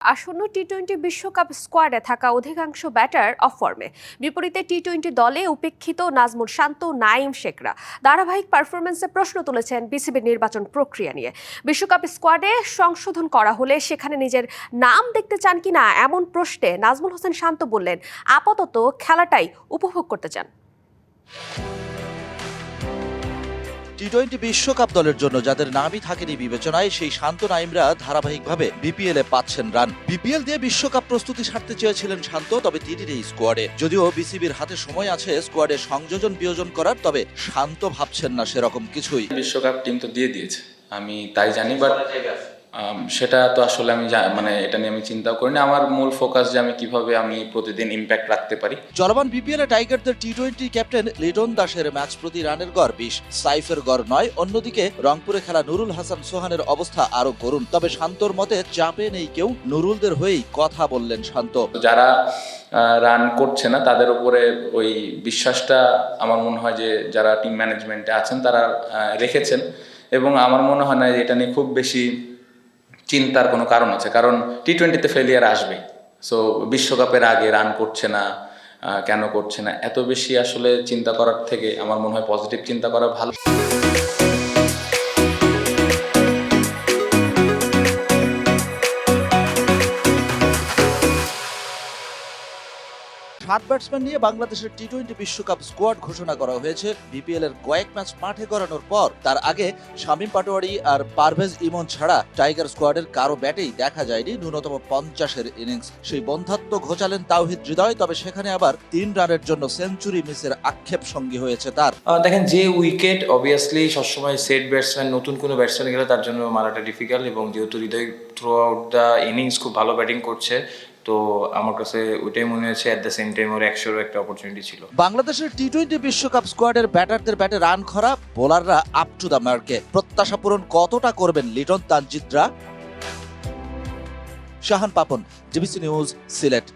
আসন্ন টি-20 বিশ্বকাপ স্কোয়াডে থাকা অধিকাংশ ব্যাটার অফ ফর্মে। বিপরীতে টি-20 দলে উপেক্ষিত নাজমুল শান্ত, নাঈম শেখরা ধারাবাহিক পারফরমেন্সে প্রশ্ন তুলেছেন বিসিবির নির্বাচন প্রক্রিয়া নিয়ে। বিশ্বকাপ স্কোয়াডে সংশোধন করা হলে সেখানে নিজের নাম দেখতে চান কিনা এমন প্রশ্নে নাজমুল হোসেন শান্ত বললেন, আপাতত খেলাটাই উপভোগ করতে চান। টি-20 বিশ্বকাপ দলের জন্য যাদের নামই থাকেনি বিবেচনায়, সেই শান্ত নাঈমরা ধারাবাহিকভাবে বিপিএল এ পাচ্ছেন রান। বিপিএল দিয়ে বিশ্বকাপ প্রস্তুতি সারতে চেয়েছিলেন শান্ত, তবে তিনি নেই স্কোয়াডে। যদিও বিসিবির হাতে সময় আছে স্কোয়াডে সংযোজন বিয়োজন করার, তবে শান্ত ভাবছেন না সেরকম কিছুই। বিশ্বকাপ টিম তো দিয়ে দিয়েছে, আমি তাই জানি, বাট সেটা তো আসলে আমি এটা নিয়ে আমি চিন্তাও করিনি। আমার মূল ফোকাস যে আমি কিভাবে প্রতিদিন ইম্প্যাক্ট রাখতে পারি। চলমান বিপিএল এ টাইগারদের টি-20 ক্যাপ্টেন লিটন দাসের ম্যাচ প্রতি রানের গড় 20, সাইফের গড় 9। অন্যদিকে রংপুরে খেলা নুরুল হাসান সোহানের অবস্থা আরো করুণ। তবে শান্তর মতে চাপে নেই কেউ, নুরুলদের হয়েই কথা বললেন শান্ত। যারা রান করছে না তাদের উপরে ওই বিশ্বাসটা আমার মনে হয় যে যারা টিম ম্যানেজমেন্টে আছেন তারা রেখেছেন, এবং আমার মনে হয় না যে এটা নিয়ে খুব বেশি চিন্তার কোনো কারণ আছে, কারণ টি-20তে ফেলিয়ার আসবেই। সো বিশ্বকাপের আগে রান করছে না, কেন করছে না, এত বেশি আসলে চিন্তা করার থেকে আমার মনে হয় পজিটিভ চিন্তা করা ভালো। 7 ব্যাটসম্যান নিয়ে বাংলাদেশের টি-20 বিশ্বকাপ স্কোয়াড ঘোষণা করা হয়েছে বিপিএল এর কয়েক ম্যাচ মাঠে গড়ানোর পর। তার আগে শামীম পাটোয়ারি আর পারভেজ ইমন ছাড়া টাইগার স্কোয়াডের কারো ব্যাটেই দেখা যায়নি ন্যূনতম 50-এর ইনিংস। সেই বন্ধাত্ম ঘোচালেন তাওহিদ হৃদয়, তবে সেখানে আবার 3 রানের জন্য সেঞ্চুরি মিসের আক্ষেপ সঙ্গী হয়েছে তার। দেখেন, যে উইকেট অবভিয়াসলি সবসময় সেট ব্যাটসম্যান, নতুন কোনো ব্যাটসম্যান গেলে তার জন্য মারাটা ডিফিকাল্ট, এবং যেহেতু হৃদয় থ্রু আউট দ্য ইনিংস খুব ভালো ব্যাটিং করছে, তো আমার কাছে ওইটাই মনে হয়েছে অ্যাট দ্য সেম টাইম ওর 100-এরও একটা অপরচুনিটি ছিল। বাংলাদেশের টি-20 বিশ্বকাপ স্কোয়াডের ব্যাটারদের ব্যাটে রান খরা, বোলাররা আপ টু দ্য মার্কে। প্রত্যাশা পূরণ কতটা করবেন লিটন তানজিদরা? Shahan Papon, DBC news, Sylhet.